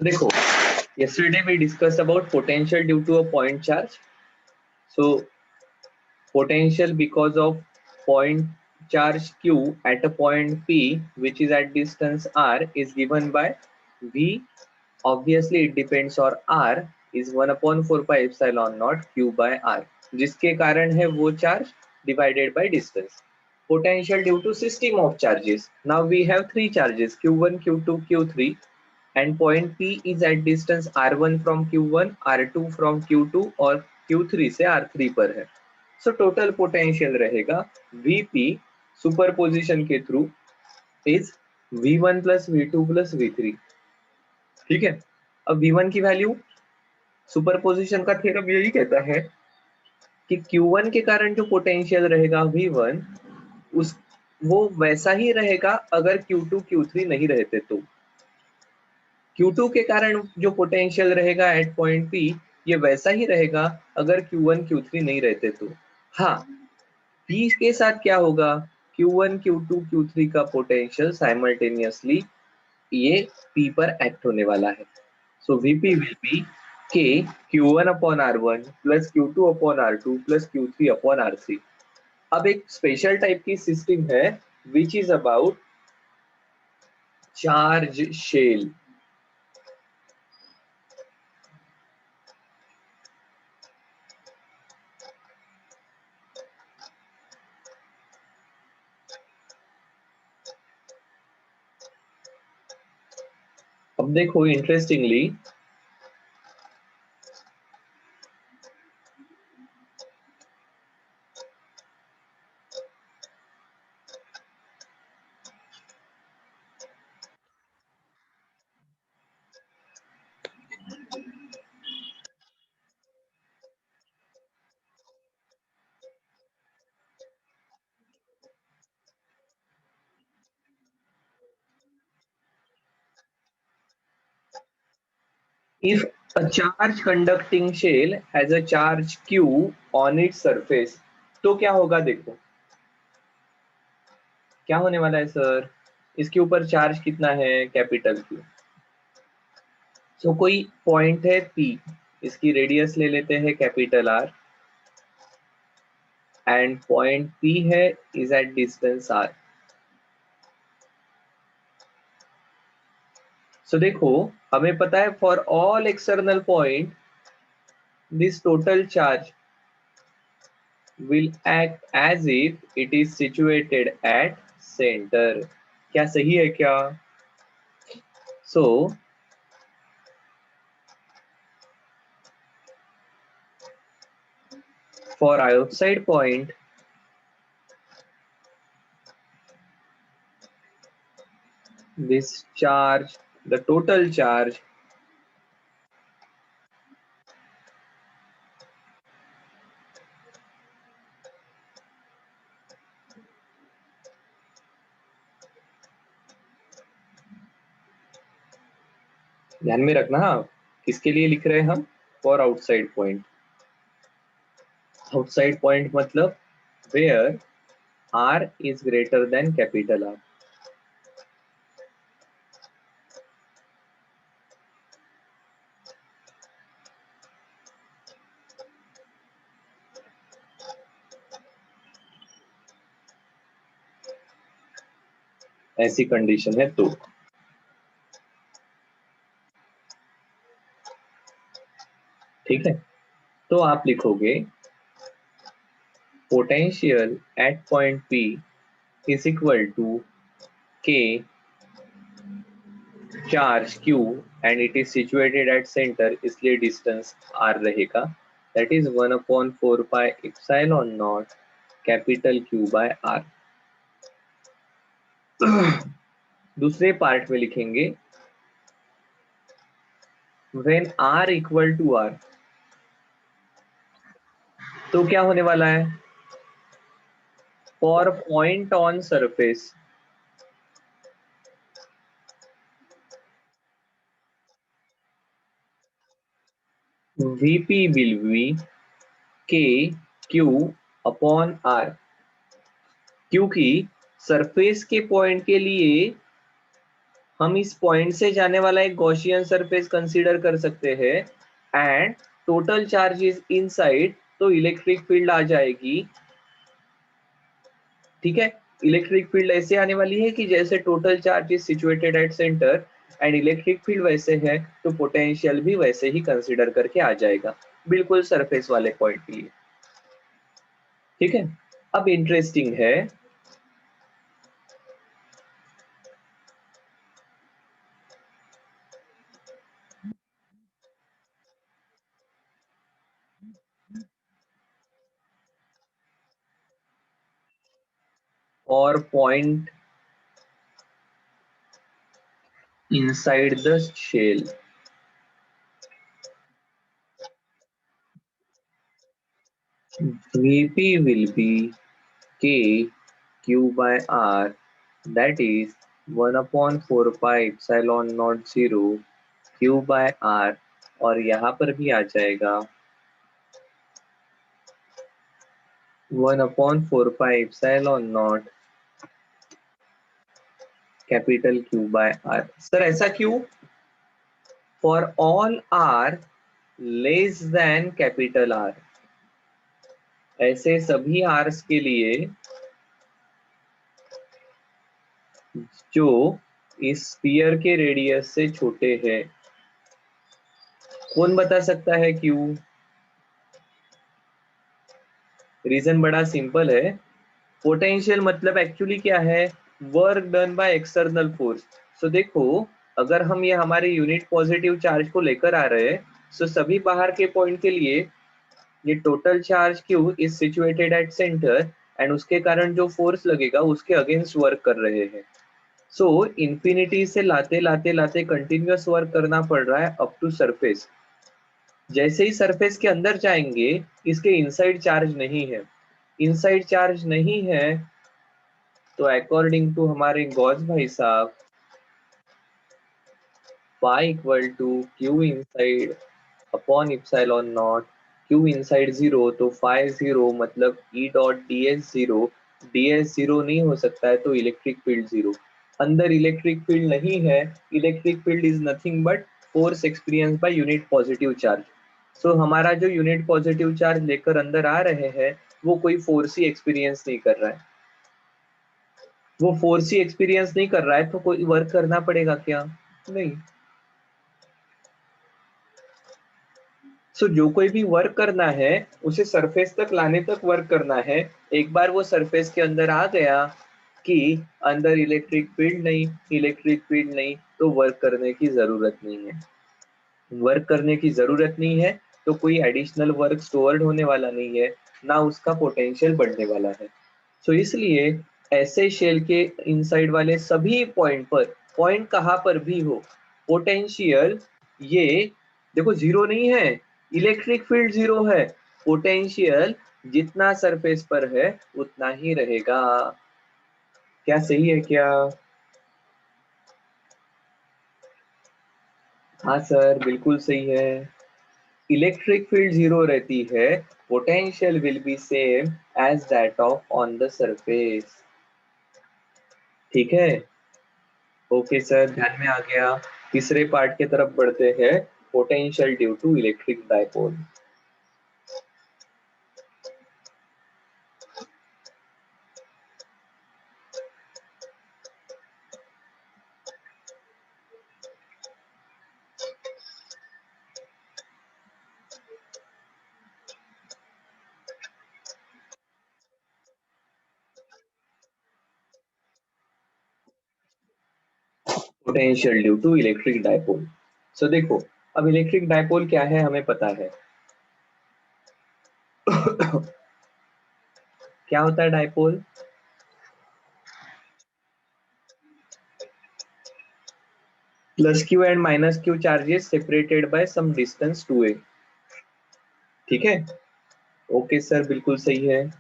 देखो, yesterday we discussed about potential due to a point charge. So potential because of point charge Q at a point P which is at distance R is given by V. Obviously it depends on R is 1/4 pi epsilon naught Q by R, जिसके कारण है वो charge divided by distance. Potential due to system of charges. Now we have three charges Q1, Q2, Q3 and point P is at distance R1 from Q1, R2 from Q2 और Q3 से R3 पर है. So total potential रहेगा Vp superposition के through is V1 plus V2 plus V3. ठीक है, अब V1 की वैल्यू सुपरपोजिशन का थ्योरम यही कहता है कि Q1 के कारण जो पोटेंशियल रहेगा V1 उस वो वैसा ही रहेगा अगर Q2 Q3 नहीं रहते तो. Q2 के कारण जो पोटेंशियल रहेगा एट पॉइंट P ये वैसा ही रहेगा अगर Q1 Q3 नहीं रहते तो. हाँ, P के साथ क्या होगा, Q1 Q2 Q3 का पोटेंशियल साइमल्टेनियसली ये P पर एक्ट होने वाला है. So Vp will be K Q1 upon R1 plus Q2 upon R2 plus Q3 upon R3. अब एक स्पेशल टाइप की सिस्टम है which is about charge shell. अब देखो interestingly if a charge conducting shell has a charge Q on its surface, तो क्या होगा, देखो क्या होने वाला है सर, इसके ऊपर चार्ज कितना है, कैपिटल Q. सो कोई पॉइंट है P, इसकी रेडियस ले लेते हैं capital R and point P है इज एट डिस्टेंस R. सो देखो हमें पता है for all external point this total charge will act as if it is situated at center. क्या सही है क्या? So for outside point this charge, the total charge ध्यान में रखना, किसके लिए लिख रहे हैं हम, for outside point. Outside point मतलब where R is greater than capital R. ऐसी कंडीशन है तो ठीक है, तो आप लिखोगे potential at point P is equal to K charge Q and it is situated at center, इसलिए डिस्टेंस R रहेगा, that is 1/4 pi epsilon naught capital Q by R. दूसरे पार्ट में लिखेंगे when R equal to R, तो क्या होने वाला है, for point on surface Vp will be K Q upon R. क्योंकि सरफेस के पॉइंट के लिए हम इस पॉइंट से जाने वाला एक गॉसियन सरफेस कंसीडर कर सकते हैं and total charge is inside, तो इलेक्ट्रिक फील्ड आ जाएगी। ठीक है, इलेक्ट्रिक फील्ड ऐसे आने वाली है कि जैसे total charge is situated at centre and electric field वैसे है, तो पोटेंशियल भी वैसे ही कंसीडर करके आ जाएगा, बिल्कुल सरफेस वाले पॉइंट के लिए। ठीक है, अब इंटरेस्टिंग है, और point inside the shell, Vp will be K Q by R, that is 1 upon 4 pi epsilon naught 0 Q by R, और यहाँ पर भी आ जाएगा 1 upon 4 pi epsilon naught capital Q by R। Sir ऐसा क्यों? For all R less than capital R, ऐसे सभी R's के लिए जो इस स्फीयर के रेडियस से छोटे हैं। कौन बता सकता है क्यों? रीजन बड़ा सिंपल है। पोटेंशियल मतलब एक्चुअली क्या है? Work done by external force. So देखो, अगर हम ये हमारे यूनिट पॉजिटिव चार्ज को लेकर आ रहे हैं, सो सभी बाहर के पॉइंट के लिए ये total charge Q is situated at centre and उसके कारण जो फोर्स लगेगा उसके अगेंस्ट वर्क कर रहे हैं। सो इंफिनिटी से लाते लाते लाते कंटिन्यूअस वर्क करना पड़ रहा है अप टू सरफेस। जैसे ही सरफेस के अंदर जाएंगे, इसके इनसाइड चार्ज नहीं है, इनसाइड चार्ज नहीं है, तो अकॉर्डिंग टू हमारे गॉस भाई साहब, pi equal to q inside upon epsilon naught, q inside zero, तो फाई जीरो मतलब E dot d s zero, d s zero नहीं हो सकता है तो इलेक्ट्रिक फील्ड जीरो। अंदर इलेक्ट्रिक फील्ड नहीं है, electric field is nothing but force experience by unit positive charge. So हमारा जो यूनिट पॉजिटिव चार्ज लेकर अंदर आ रहे हैं, वो कोई फोर्स ही एक्सपीरियंस नहीं कर रहा है। वो फोर्स ही एक्सपीरियंस नहीं कर रहा है तो कोई वर्क करना पड़ेगा क्या? नहीं। सो जो कोई भी वर्क करना है उसे सरफेस तक लाने तक वर्क करना है। एक बार वो सरफेस के अंदर आ गया कि अंदर इलेक्ट्रिक फील्ड नहीं, इलेक्ट्रिक फील्ड नहीं, तो वर्क करने की जरूरत नहीं है। वर्क करने की जरूरत नहीं है तो कोई एडिशनल वर्क स्टोर्ड होने वाला नहीं है, ना उसका पोटेंशियल बढ़ने वाला है। सो इसलिए ऐसे शेल के इनसाइड वाले सभी पॉइंट पर, पॉइंट कहाँ पर भी हो, पोटेंशियल ये देखो जीरो नहीं है, इलेक्ट्रिक फील्ड जीरो है, पोटेंशियल जितना सरफेस पर है उतना ही रहेगा। क्या सही है क्या? हाँ सर, बिल्कुल सही है। इलेक्ट्रिक फील्ड जीरो रहती है, potential will be same as that of on the surface. ठीक है, ओके सर, ध्यान में आ गया। तीसरे पार्ट के तरफ बढ़ते हैं, potential due to electric dipole. Potential due to electric dipole. So देखो, अब इलेक्ट्रिक डायपोल क्या है हमें पता है। क्या होता है dipole? Plus q and minus q charges separated by some distance 2a। ठीक है, ओके सर, बिल्कुल सही है।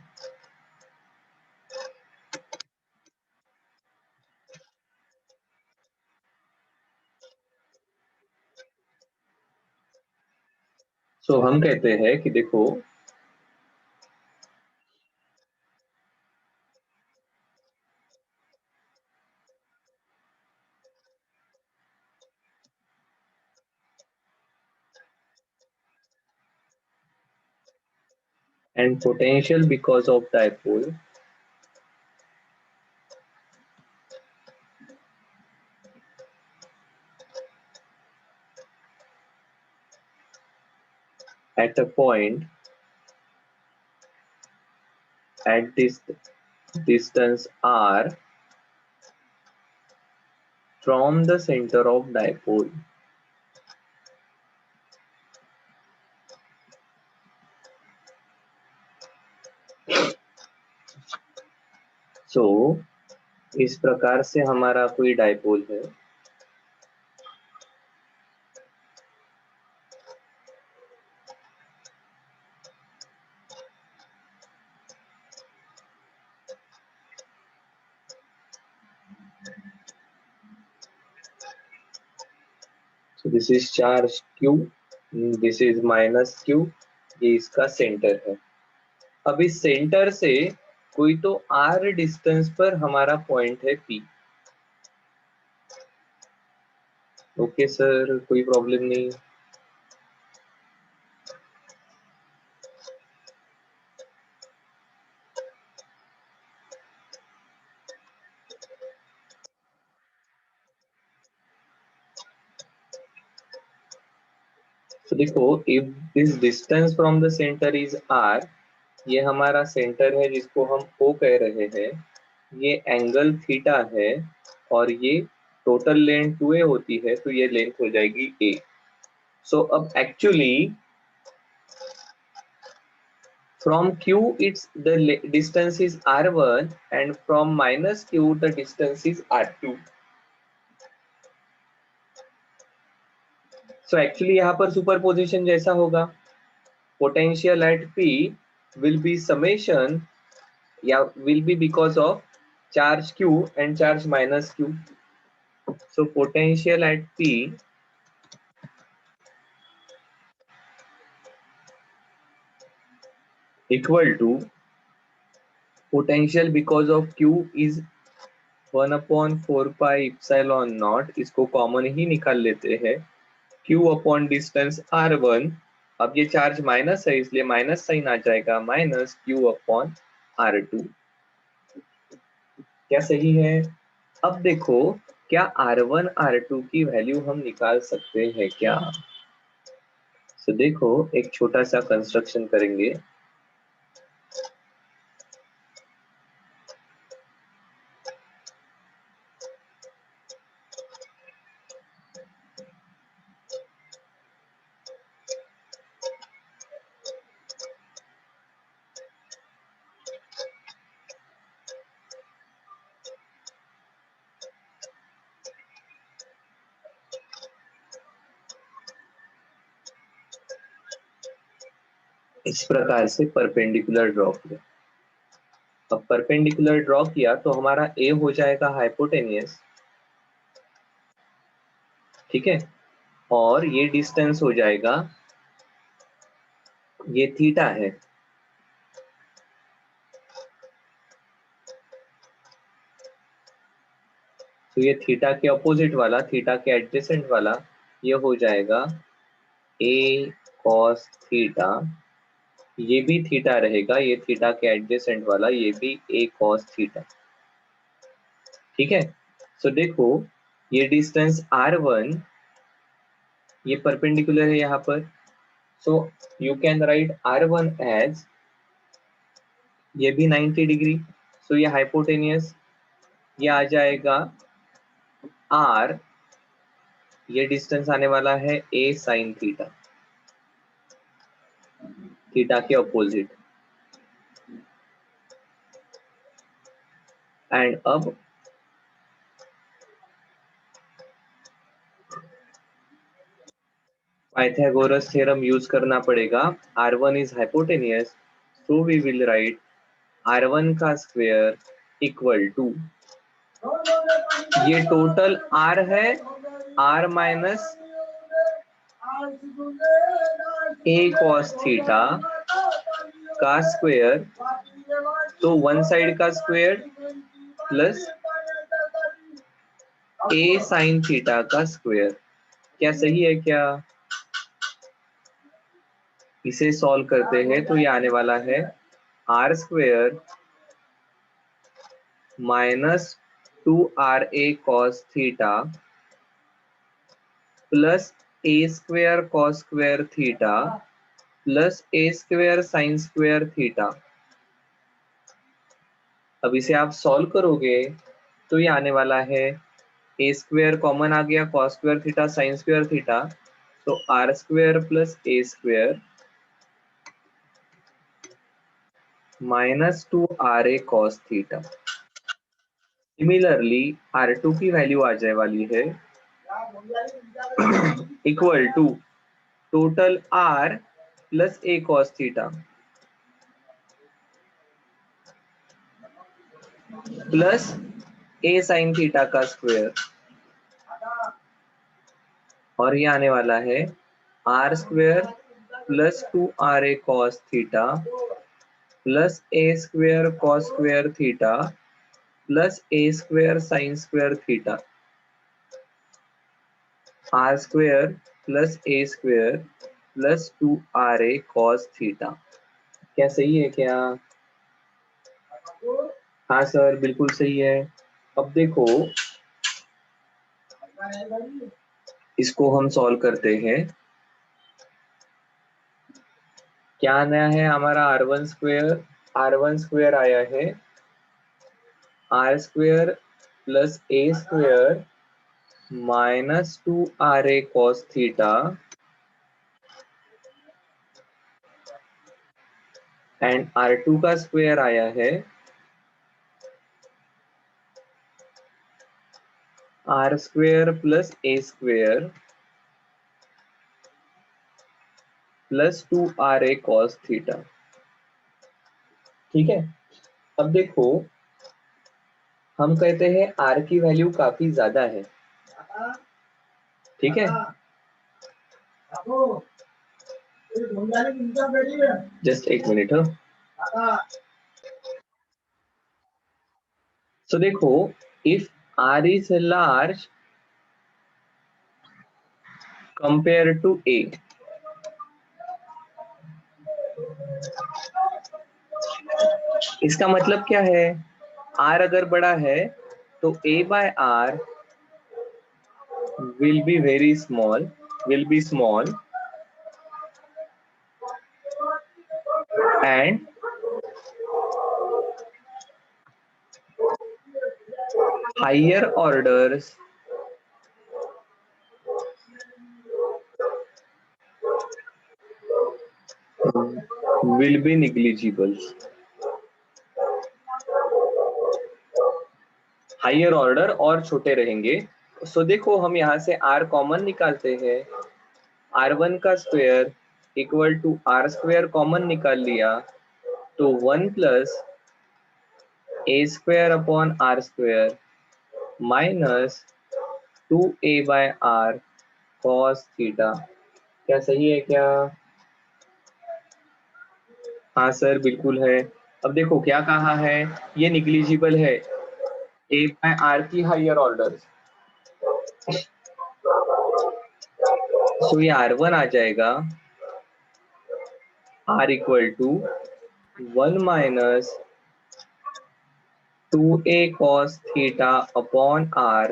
सो हम कहते हैं कि देखो, and potential because of dipole at a point at this distance r from the center of dipole. So इस प्रकार से हमारा कोई डाइपोल है so this is charge q, this is minus q, ये इसका सेंटर है। अब इस सेंटर से कोई तो r डिस्टेंस पर हमारा पॉइंट है p। ओके सर, कोई प्रॉब्लम नहीं। तो देखो, if this distance from the centre is r, ये हमारा सेंटर है जिसको हम O कह रहे हैं, ये एंगल थीटा है और ये टोटल लेंथ 2a होती है, तो ये लेंथ हो जाएगी a। सो अब actually from q it's the distance is r1 and from minus q the distance is r2। So actually यहाँ पर सुपरपोजिशन जैसा होगा, potential at p will be summation या will be because of charge q and charge minus q। so potential at p equal to potential because of q is 1/4 pi epsilon naught, इसको common ही निकाल लेते हैं, q upon distance r1। अब ये charge minus है इसलिए minus sign आ जाएगा, minus q upon r2। क्या सही है? अब देखो, क्या r1 r2 की वैल्यू हम निकाल सकते हैं क्या? तो देखो, एक छोटा सा कंस्ट्रक्शन करेंगे। इस प्रकार से परपेंडिकुलर ड्रॉ किया। अब परपेंडिकुलर ड्रॉ किया तो हमारा ए हो जाएगा हाइपोटेनियस, ठीक है, और ये डिस्टेंस हो जाएगा, ये थीटा है, तो ये थीटा के अपोजिट वाला, थीटा के एडजेसेंट वाला, ये हो जाएगा ए कॉस थीटा। ये भी थीटा रहेगा, ये थीटा के एडजेसेंट वाला, ये भी ए कॉस थीटा, ठीक है। सो देखो, ये डिस्टेंस r1, ये परपेंडिकुलर है यहाँ पर, so you can write r1 as, ये भी 90 डिग्री, सो ये हाइपोटेनियस, ये आ जाएगा r, ये डिस्टेंस आने वाला है a साइन थीटा, थीटा के अपोजिट। एंड अब पाइथागोरस थ्योरम यूज करना पड़ेगा, r1 is hypotenuse, so we will write r1 का स्क्वायर इक्वल टू, ये टोटल r है, r minus a cos theta का स्क्वायर, तो वन साइड का square plus a sine theta का स्क्वायर। क्या सही है क्या? इसे सॉल्व करते हैं तो ये आने वाला है R square minus 2RA cos theta plus A square cos square theta plus A square sine square theta. अब इसे आप सॉल्व करोगे तो ये आने वाला है ए स्क्वेयर कॉमन आ गया, cos square theta sine square theta, तो R square plus A square minus 2RA cos theta. Similarly R2 की वैल्यू आ जाए वाली है equal to total R plus A cos theta plus A sine theta का square, और ये आने वाला है R square plus 2RA cos theta plus A square cos square theta plus A square sine square theta. R square plus A square plus 2RA cos theta. क्या सही है क्या? हाँ सर बिल्कुल सही है। अब देखो इसको हम सॉल्व करते हैं। क्या आया है हमारा आर वन स्क्वेयर आया है R square plus A square minus 2RA cos theta and R2 का स्क्वायर आया है R square plus A square plus 2RA cos theta. ठीक है, अब देखो हम कहते हैं R की वैल्यू काफी ज्यादा है। ठीक है, जस्ट एक मिनट। सो देखो if R is large compare to A, इसका मतलब क्या है? R अगर बड़ा है तो A by R will be very small, will be small, and higher orders will be negligible. Higher order और छोटे रहेंगे। सो देखो हम यहाँ से R कॉमन निकालते हैं, R1 का square equal to R square common निकाल लिया तो 1 plus A square upon R square minus 2A by R cos theta. क्या सही है क्या? हाँ सर बिल्कुल है। अब देखो क्या कहा है, ये निग्लिजिबल है, ए बाय आर की हायर ऑर्डर, तो ये R1 आ जाएगा R equal to 1 minus 2A cos theta upon R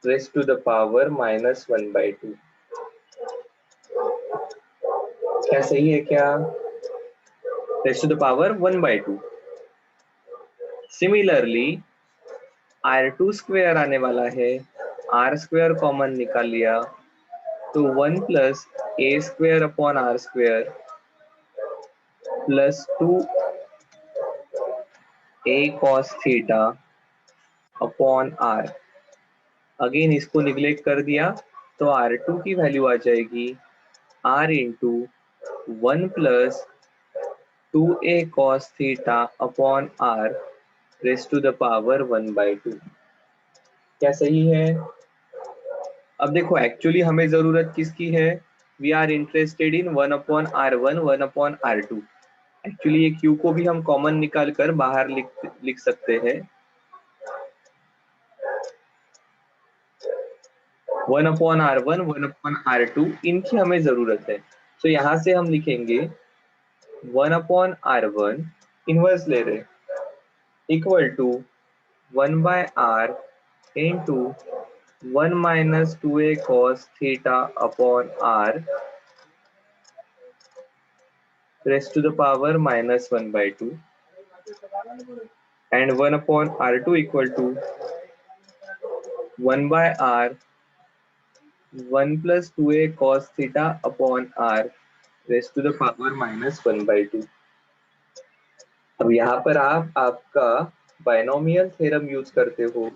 raised to the power minus 1/2। क्या सही है क्या? Raised to the power 1/2। Similarly R2 square आने वाला है, R स्क्वायर कॉमन निकाल लिया तो 1 plus A square upon R square plus 2A cos theta upon R। Again इसको निग्लेक्ट कर दिया तो R2 की वैल्यू आ जाएगी R into 1 plus 2A cos theta upon R raised to the power 1/2। क्या सही है? अब देखो एक्चुअली हमें जरूरत किसकी है? We are interested in 1/R1 1/R2। Actually ये Q को भी हम कॉमन निकाल कर बाहर लिख सकते हैं। 1/r1 1/r2 इनकी हमें जरूरत है। तो यहाँ से हम लिखेंगे 1/r1 इनवर्स ले रहे equal to 1/r into 1 minus 2a cos theta upon r raised to the power minus 1/2 and 1/r2 equal to 1/r 1 plus 2a cos theta upon r raised to the power minus 1/2। अब यहाँ पर आप आपका binomial theorem use करते हो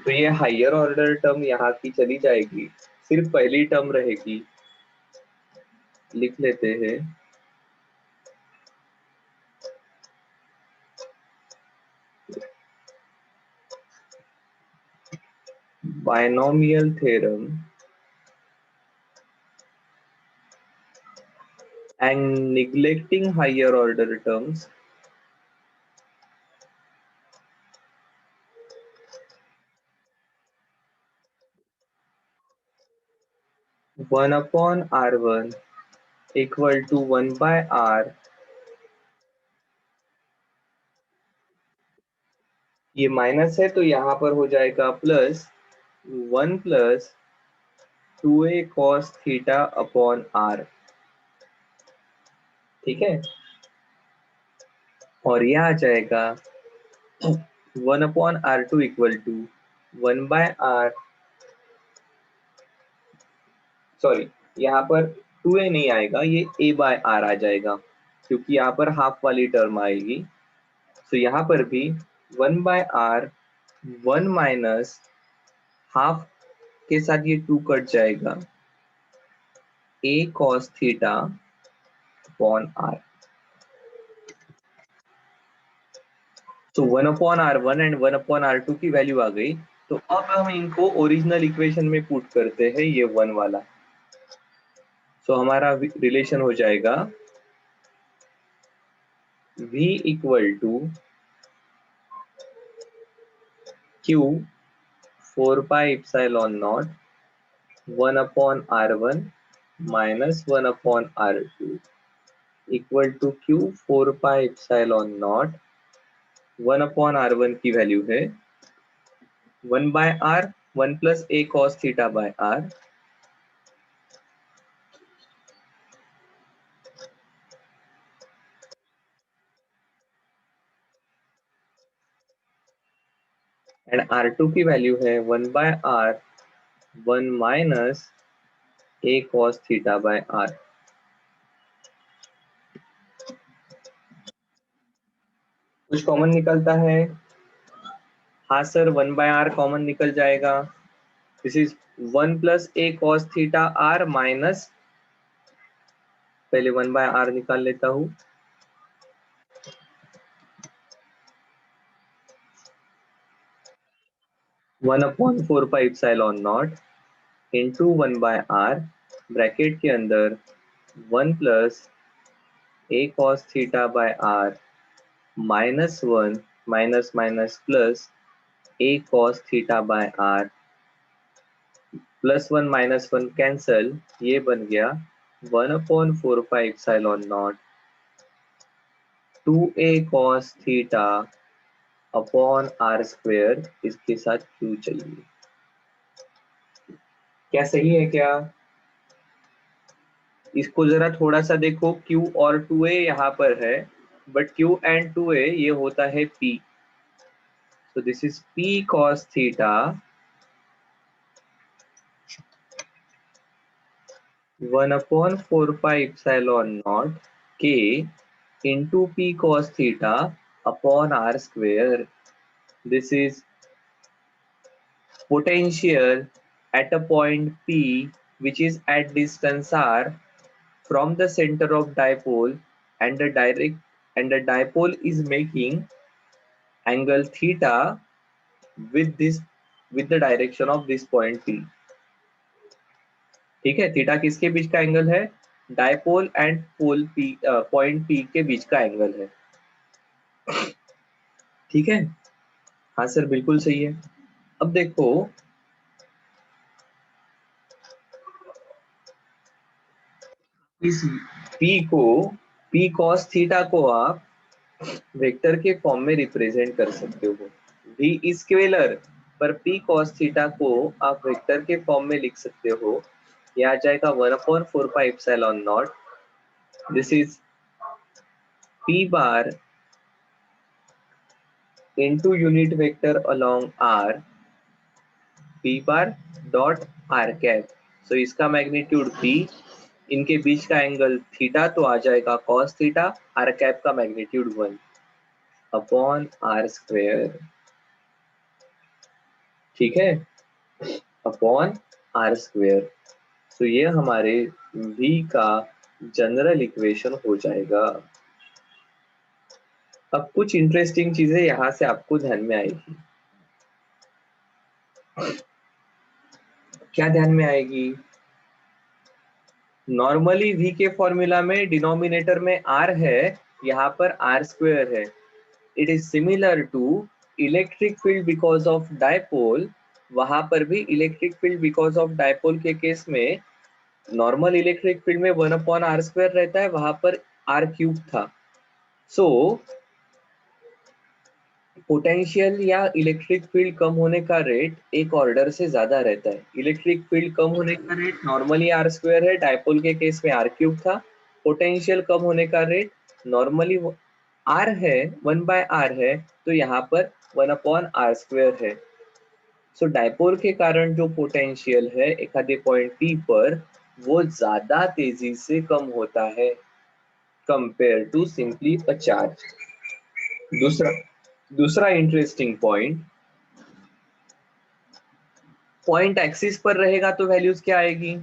तो ये higher order term यहाँ की चली जाएगी, सिर्फ पहली टर्म रहेगी। लिख लेते हैं binomial theorem and neglecting higher order terms, one upon r1 equal to 1/r, ये माइनस है तो यहाँ पर हो जाएगा plus 1 plus 2a cos theta upon r। ठीक है, और यह आ जाएगा 1/r2 equal to 1/r, sorry यहाँ पर 2a नहीं आएगा, ये a/r आ जाएगा क्योंकि यहाँ पर हाफ वाली टर्म आएगी। तो यहाँ पर भी 1/r 1 माइनस हाफ के साथ ये 2 कट जाएगा, a cos theta upon r। तो 1/r1 एंड 1/r2 की वैल्यू आ गई। तो अब हम इनको ओरिजिनल इक्वेशन में पुट करते हैं, ये 1 वाला। तो हमारा रिलेशन हो जाएगा v equal to q 4π/0 1/r1 minus 1/r2 equal to q 4π/0 1/r1 की वैल्यू है 1/r 1 plus a cos theta by r and r2 की वैल्यू है 1/r 1 minus a cos theta by r। कुछ कॉमन निकलता है? हाँ सर, 1/r कॉमन निकल जाएगा। This is 1 plus a cos theta r minus, पहले 1/r निकाल लेता हूँ, one upon 4π/0 into 1/r bracket के अंदर 1 plus a cos theta by r minus 1 minus minus plus a cos theta by r plus 1 minus 1 cancel, ये बन गया 1/4π/0 2a cos theta upon r square, इसके साथ q चाहिए। क्या सही है क्या? इसको जरा थोड़ा सा देखो, q और 2a यहाँ पर है, बट q एंड 2a ये होता है p। So this is p cos theta 1/4π/0 k into p cos theta upon r square। This is potential at a point P which is at distance r from the center of dipole, and the dipole is making angle theta with the direction of this point P। ठीक है, theta किसके बीच का angle है? Dipole and pole P, point P के बीच का angle है। ठीक है, हाँ सर बिल्कुल सही है। अब देखो इस p cos थीटा को आप वेक्टर के फॉर्म में रिप्रेजेंट कर सकते हो। v स्केलर पर p cos थीटा को आप वेक्टर के फॉर्म में लिख सकते हो। यह आ जाएगा 1/4 pi epsilon naught, this is p bar into unit vector along r, p bar dot r cap. So इसका मैग्नीट्यूड p, इनके बीच का एंगल थीटा, तो आ जाएगा cos थीटा, r कैप का मैग्नीट्यूड 1 अपॉन r स्क्वायर, ठीक है, अपॉन r स्क्वायर। तो ये हमारे v का जनरल इक्वेशन हो जाएगा। अब कुछ इंटरेस्टिंग चीजें यहां से आपको ध्यान में आएगी। क्या ध्यान में आएगी? नॉर्मली v के फॉर्मूला में डिनोमिनेटर में r है, यहाँ पर r स्क्वायर है। It is similar to electric field because of dipole. वहां पर भी electric field because of dipole के केस में नॉर्मल इलेक्ट्रिक फील्ड में 1/r स्क्वायर रहता है, वहां पर r क्यूब था। सो पोटेंशियल या इलेक्ट्रिक फील्ड कम होने का रेट एक ऑर्डर से ज्यादा रहता है। इलेक्ट्रिक फील्ड कम होने का रेट नॉर्मली r स्क्वायर है, डायपोल के केस में r क्यूब था। पोटेंशियल कम होने का रेट नॉर्मली r है, 1/r है, तो यहाँ पर 1/r स्क्वायर है। सो डायपोल के कारण जो पोटेंशियल है एक आधे पॉइंट p पर, वो ज्यादा तेजी से कम होता है compare to simply a charge. दूसरा इंटरेस्टिंग पॉइंट, पॉइंट एक्सिस पर रहेगा तो वैल्यूज क्या आएगी?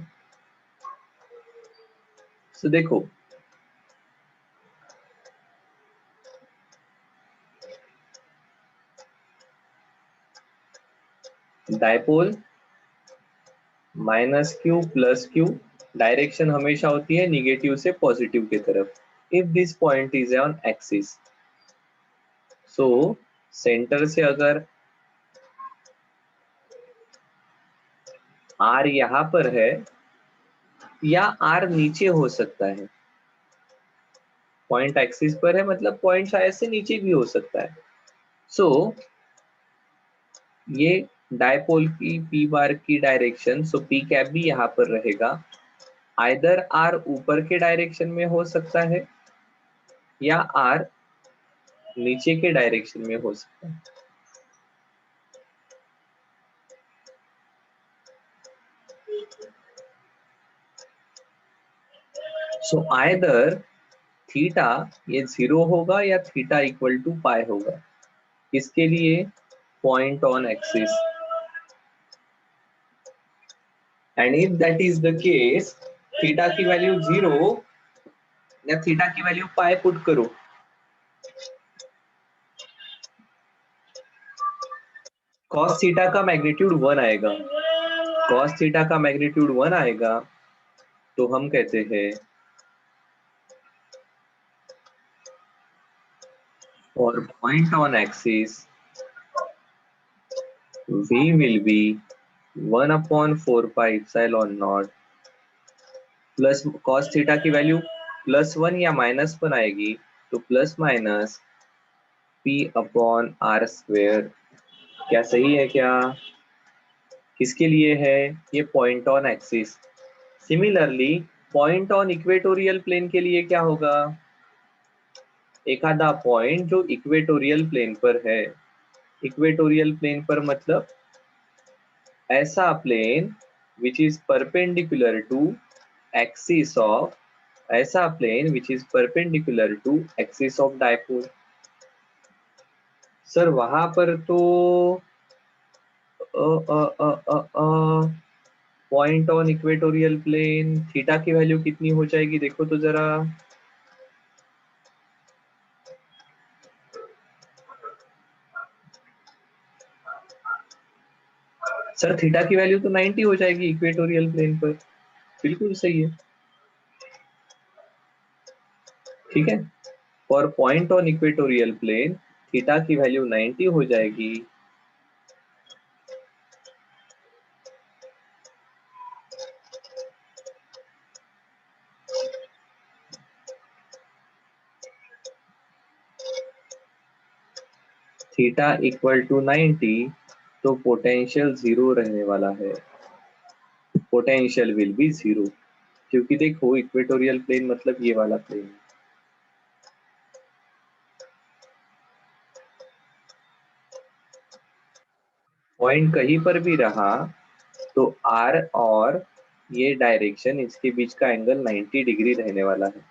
सो देखो, dipole minus Q plus Q, direction हमेशा होती है निगेटिव से पॉजिटिव की तरफ। If this point is on axis, so centre से अगर r यहां पर है या r नीचे हो सकता है, पॉइंट एक्सिस पर है मतलब पॉइंट शायद से नीचे भी हो सकता है। सो ये डायपोल की p बार की डायरेक्शन, सो p कैप भी यहाँ पर रहेगा। आइदर r ऊपर के डायरेक्शन में हो सकता है या r नीचे के डायरेक्शन में हो सकता है। सो आइदर थीटा ये 0 होगा या थीटा इक्वल टू पाई होगा। इसके लिए point on axis, and if that is the case, theta की वैल्यू 0 या थीटा की वैल्यू पाई पुट करो, cos थीटा का मैग्नीट्यूड 1 आएगा। cos थीटा का मैग्नीट्यूड 1 आएगा तो हम कहते हैं for point on axis v will be 1/4 pi epsilon naught plus cos theta की वैल्यू +1 या -1 आएगी, तो प्लस माइनस p/r स्क्वायर। क्या सही है क्या? किसके लिए है? ये point on axis. Similarly point on equatorial plane के लिए क्या होगा? एक आधा पॉइंट जो इक्वेटोरियल प्लेन पर है। इक्वेटोरियल प्लेन पर मतलब ऐसा plane which is perpendicular to axis of, ऐसा plane which is perpendicular to axis of dipole. Sir वहां पर तो point on equatorial plane theta की वैल्यू कितनी हो जाएगी, देखो तो जरा। सर थीटा की वैल्यू तो 90 हो जाएगी इक्वेटोरियल प्लेन पर। बिल्कुल सही है, ठीक है। For point on equatorial plane theta की वैल्यू 90 हो जाएगी। थीटा इक्वल टू 90 तो पोटेंशियल जीरो रहने वाला है, पोटेंशियल विल बी जीरो, क्योंकि देखो इक्वेटोरियल प्लेन मतलब ये वाला प्लेन, पॉइंट कहीं पर भी रहा तो आर और ये डायरेक्शन इसके बीच का एंगल 90 डिग्री रहने वाला है,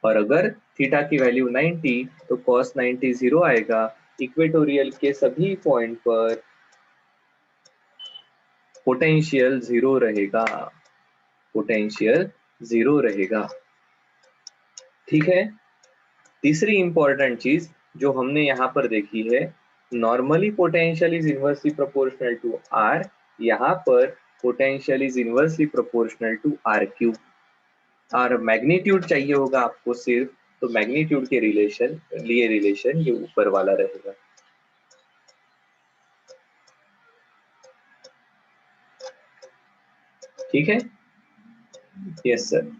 और अगर थीटा की वैल्यू 90 तो cos 90 जीरो आएगा, इक्वेटोरियल के सभी पॉइंट पर पोटेंशियल जीरो रहेगा, पोटेंशियल जीरो रहेगा। ठीक है, तीसरी इंपॉर्टेंट चीज जो हमने यहाँ पर देखी है, normally potential is inversely proportional to R, यहाँ पर potential is inversely proportional to R cube, और मैग्नीट्यूड चाहिए होगा आपको सिर्फ, तो मैग्नीट्यूड के रिलेशन ये ऊपर वाला रहेगा। ठीक है, यस सर।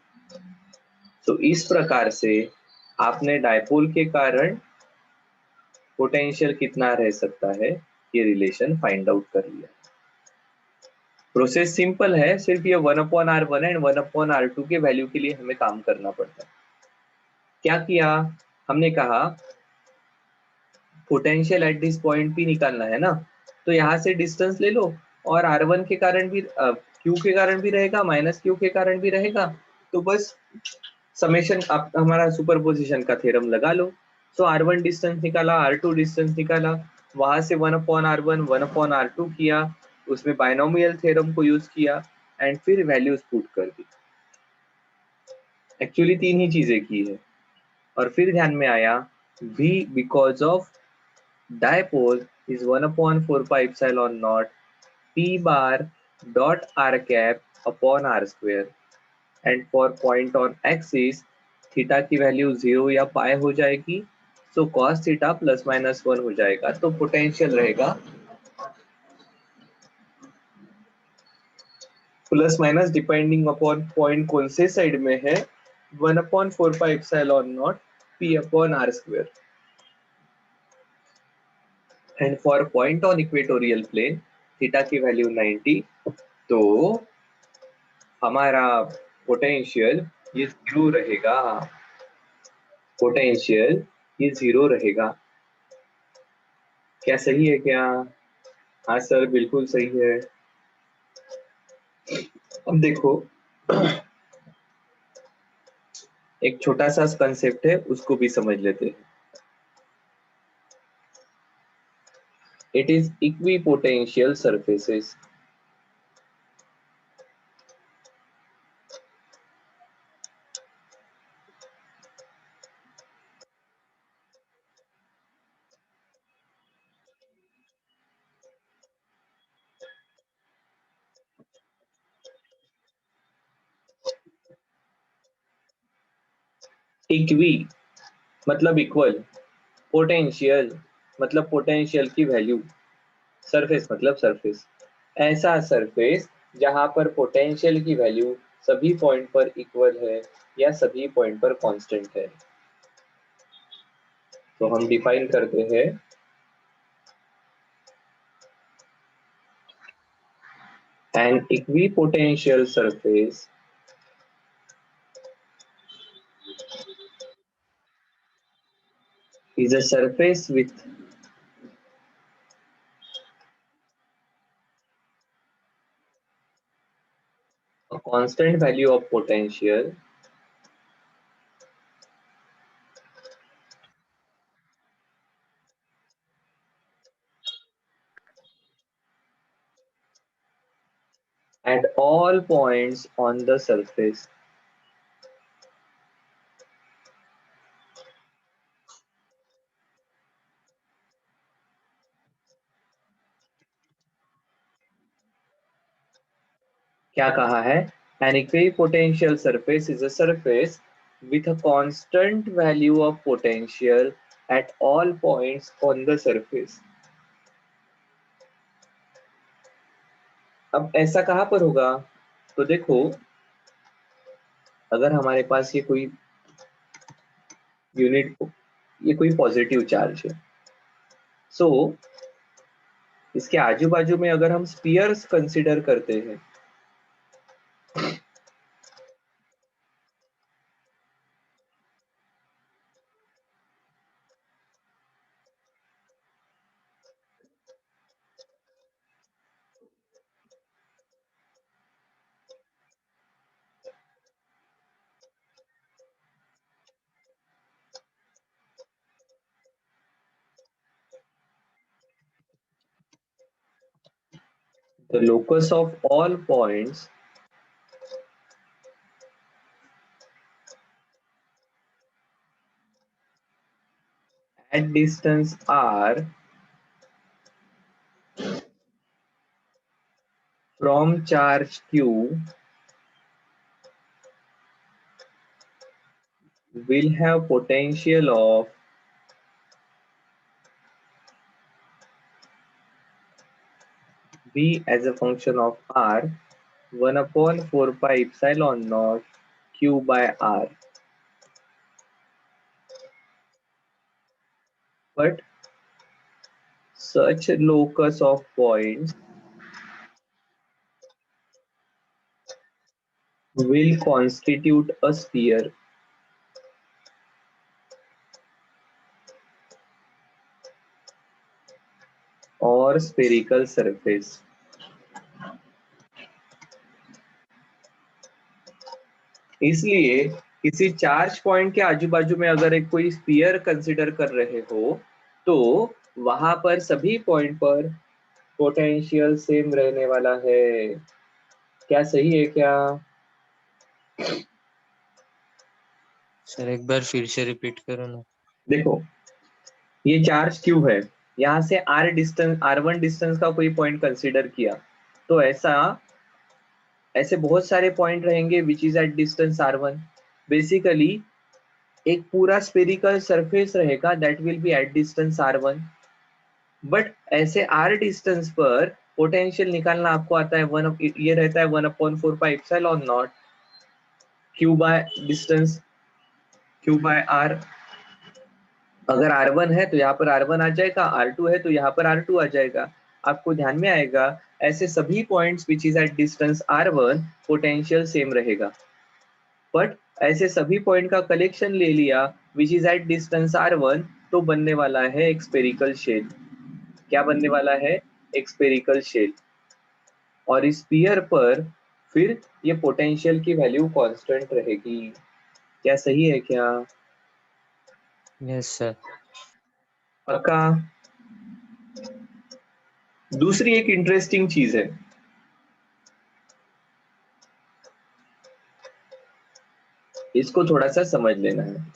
तो इस प्रकार से आपने डायपोल के कारण पोटेंशियल कितना रह सकता है ये रिलेशन फाइंड आउट कर लिया। प्रोसेस सिंपल है, सिर्फ ये 1/r1 एंड 1/r2 के वैल्यू के लिए हमें काम करना पड़ता है। क्या किया हमने, कहा पोटेंशियल एट दिस पॉइंट भी निकालना है ना, तो यहाँ से डिस्टेंस ले लो, और r1 के कारण भी क्यू के कारण भी रहेगा, माइनस क्यू के कारण भी रहेगा, तो बस समेशन आप हमारा सुपरपोजिशन का थ्योरम लगा लो। सो r1 डिस्टेंस निकाला, r2 डिस्टेंस निकाला, वहां से 1/r1 1/r2 किया, उसमें बायनोमियल थ्योरम को यूज किया एंड फिर वैल्यूज पुट कर दी। एक्चुअली तीन ही चीजें की है, और फिर ध्यान में आया v because of dipole is 1/4 pi epsilon naught p bar dot r cap upon r square, and for point on axis theta की वैल्यू 0 या पाई हो जाएगी, so cos थीटा ±1 हो जाएगा, तो पोटेंशियल रहेगा plus minus depending upon point कौन से साइड में है, 1/4 pi epsilon naught p upon r square, and for point on equatorial plane theta की वैल्यू 90, तो हमारा पोटेंशियल ये जीरो रहेगा, पोटेंशियल ये जीरो रहेगा। क्या सही है क्या? हाँ सर बिल्कुल सही है। अब देखो एक छोटा सा कंसेप्ट है, उसको भी समझ लेते हैं। It is equipotential surfaces. Equi मतलब इक्वल, पोटेंशियल मतलब पोटेंशियल की वैल्यू, सरफेस मतलब सरफेस, ऐसा सरफेस जहां पर पोटेंशियल की वैल्यू सभी पॉइंट पर इक्वल है या सभी पॉइंट पर कांस्टेंट है। तो हम डिफाइन करते हैं an equipotential surface is a surface with a constant value of potential at all points on the surface। क्या कहा है? An equipotential surface is a surface with a constant value of potential at all points on the surface। अब ऐसा कहाँ पर होगा? तो देखो अगर हमारे पास ये कोई यूनिट ये कोई पॉजिटिव चार्ज है। सो इसके आजू बाजू में अगर हम स्पीयर्स कंसिडर करते हैं, the locus of all points at distance r from charge q will have potential of v as a function of r 1 upon 4 pi epsilon naught q by r. But such locus of points will constitute a sphere or spherical surface. इसलिए किसी charge point के आजू बाजू में अगर एक कोई sphere consider कर रहे हो तो वहां पर सभी पॉइंट पर पोटेंशियल सेम रहने वाला है। क्या सही है क्या? सर एक बार फिर से रिपीट करो ना। देखो, ये चार्ज क्यू है, यहाँ से आर डिस्टेंस, r1 डिस्टेंस का कोई पॉइंट कंसिडर किया तो ऐसे बहुत सारे पॉइंट रहेंगे which is at distance r1। Basically एक पूरा स्फेरिकल सरफेस रहेगा that will be at distance r1। But ऐसे r डिस्टेंस पर पोटेंशियल निकालना आपको आता है, ये रहता है 1/4 pi epsilon naught q by distance q by r। अगर r1 है तो यहाँ पर r1 आ जाएगा, r2 है तो यहाँ पर r2 आ जाएगा। आपको ध्यान में आएगा ऐसे सभी points which is at distance r1 potential same रहेगा। बट ऐसे सभी पॉइंट का कलेक्शन ले लिया विच इज एट डिस्टेंस r1 तो बनने वाला है एक स्फेरिकल शेल। क्या बनने वाला है? एक स्फेरिकल शेल। और इस स्फीयर पर फिर ये पोटेंशियल की वैल्यू कांस्टेंट रहेगी। क्या सही है क्या? Yes sir. पक्का? दूसरी एक इंटरेस्टिंग चीज है, इसको थोड़ा सा समझ लेना है।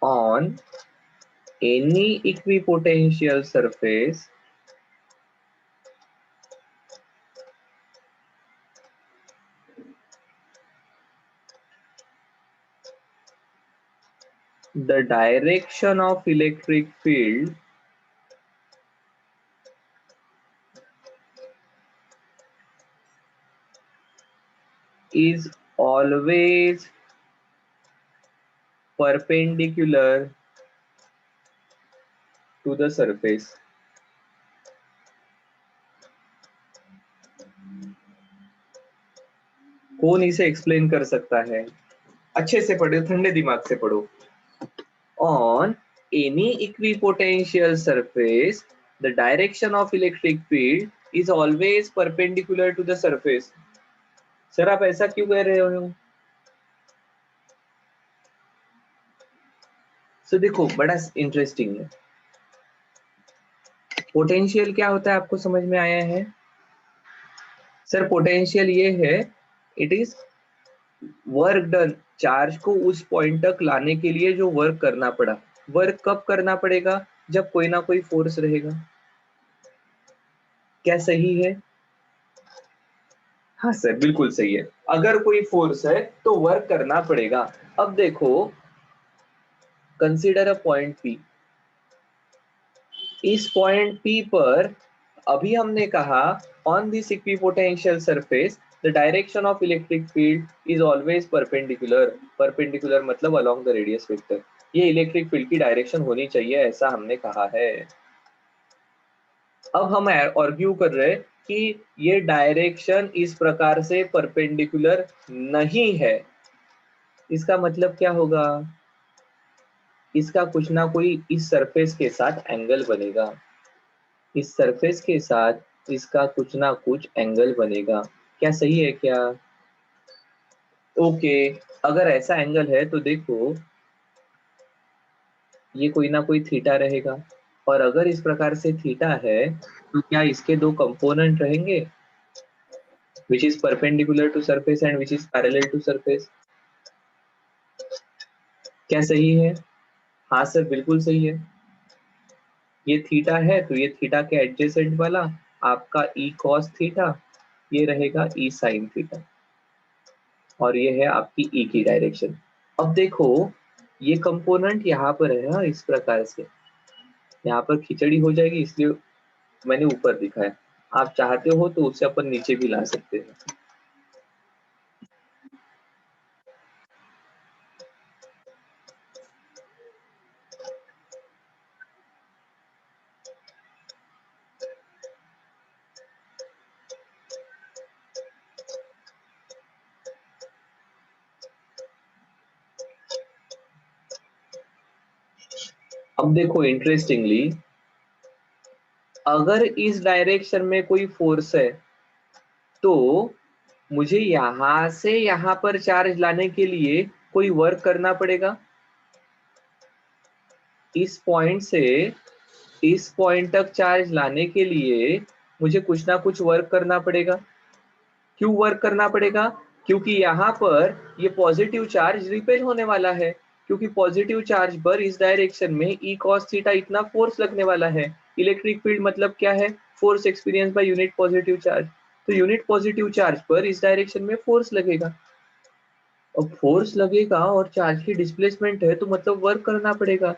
On any equipotential surface, the direction of electric field is always perpendicular to the surface। कौन इसे एक्सप्लेन कर सकता है? अच्छे से पढ़ो, ठंडे दिमाग से पढ़ो। On any equipotential surface, the direction of electric field is always perpendicular to the surface। Sir आप ऐसा क्यों कह रहे हो? सो देखो, बड़ा इंटरेस्टिंग है। पोटेंशियल क्या होता है आपको समझ में आया है? सर पोटेंशियल ये है, it is work done, charge को उस पॉइंट तक लाने के लिए जो वर्क करना पड़ा। वर्क कब करना पड़ेगा? जब कोई ना कोई फोर्स रहेगा। क्या सही है? हाँ सर, बिल्कुल सही है। अगर कोई फोर्स है तो वर्क करना पड़ेगा। अब देखो, कंसीडर अ पॉइंट पी। इस पॉइंट पी पर अभी हमने कहा on this equipotential surface the direction of electric field is always perpendicular, perpendicular मतलब अलोंग द रेडियस वेक्टर, ये इलेक्ट्रिक फील्ड की डायरेक्शन होनी चाहिए, ऐसा हमने कहा है। अब हम आर्ग्यू कर रहे हैं कि ये डायरेक्शन इस प्रकार से परपेंडिकुलर नहीं है, इसका मतलब क्या होगा, इसका कुछ ना कोई इस सरफेस के साथ एंगल बनेगा, इस सरफेस के साथ इसका कुछ ना कुछ एंगल बनेगा, क्या सही है क्या? ओके, अगर ऐसा एंगल है तो देखो ये कोई ना कोई थीटा रहेगा, और अगर इस प्रकार से थीटा है तो क्या इसके दो कंपोनेंट रहेंगे, which is perpendicular to surface and which is parallel to surface, क्या सही है? हाँ सर बिल्कुल सही है, ये थीटा है तो ये थीटा के एडजेसेंट वाला आपका ई कॉस थीटा, ये रहेगा ई साइन थीटा, और ये है आपकी ई की डायरेक्शन। अब देखो ये कंपोनेंट यहाँ पर है ना, इस प्रकार से यहाँ पर खिचड़ी हो जाएगी, इसलिए मैंने ऊपर दिखाया, आप चाहते हो तो उसे अपन नीचे भी ला सकते हैं। अब देखो इंटरेस्टिंगली, अगर इस डायरेक्शन में कोई फोर्स है तो मुझे यहां से यहां पर चार्ज लाने के लिए कोई वर्क करना पड़ेगा, इस पॉइंट से इस पॉइंट तक चार्ज लाने के लिए मुझे कुछ ना कुछ वर्क करना पड़ेगा। क्यों वर्क करना पड़ेगा? क्योंकि यहाँ पर ये पॉजिटिव चार्ज रिपेल होने वाला है, क्योंकि पॉजिटिव चार्ज पर इस डायरेक्शन में ई कॉस थीटा इतना फोर्स लगने वाला है। इलेक्ट्रिक फील्ड मतलब क्या है? Force experience by unit positive charge, तो यूनिट पॉजिटिव चार्ज पर इस डायरेक्शन में फोर्स लगेगा, अब फोर्स लगेगा और चार्ज की डिस्प्लेसमेंट है तो मतलब वर्क करना पड़ेगा।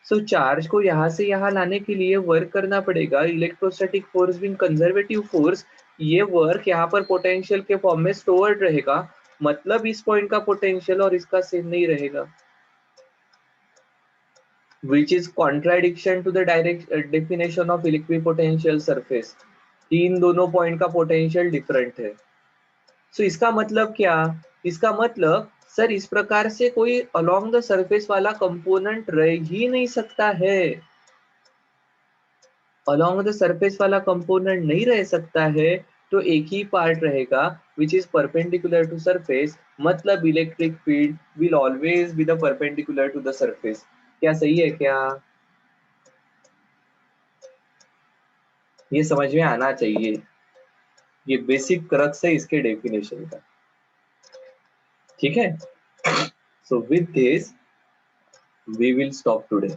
सो चार्ज को यहाँ से यहाँ लाने के लिए वर्क करना पड़ेगा, electrostatic force being conservative force, ये वर्क यहाँ पर पोटेंशियल के फॉर्म में स्टोर्ड रहेगा, मतलब इस पॉइंट का पोटेंशियल और इसका सेम नहीं रहेगा, which is contradiction to the direct definition of equipotential surface, इन दोनों पॉइंट का पोटेंशियल डिफरेंट है। सो इसका मतलब क्या? इसका मतलब सर इस प्रकार से कोई अलोंग द सरफेस वाला कंपोनेंट रह ही नहीं सकता है, अलोंग द सरफेस वाला कंपोनेंट नहीं रह सकता है, तो एक ही पार्ट रहेगा which is perpendicular to surface, मतलब electric field will always be the perpendicular to the surface, क्या सही है क्या? ये समझ में आना चाहिए, ये बेसिक क्रक्स है इसके डेफिनेशन का, ठीक है? So with this we will stop today.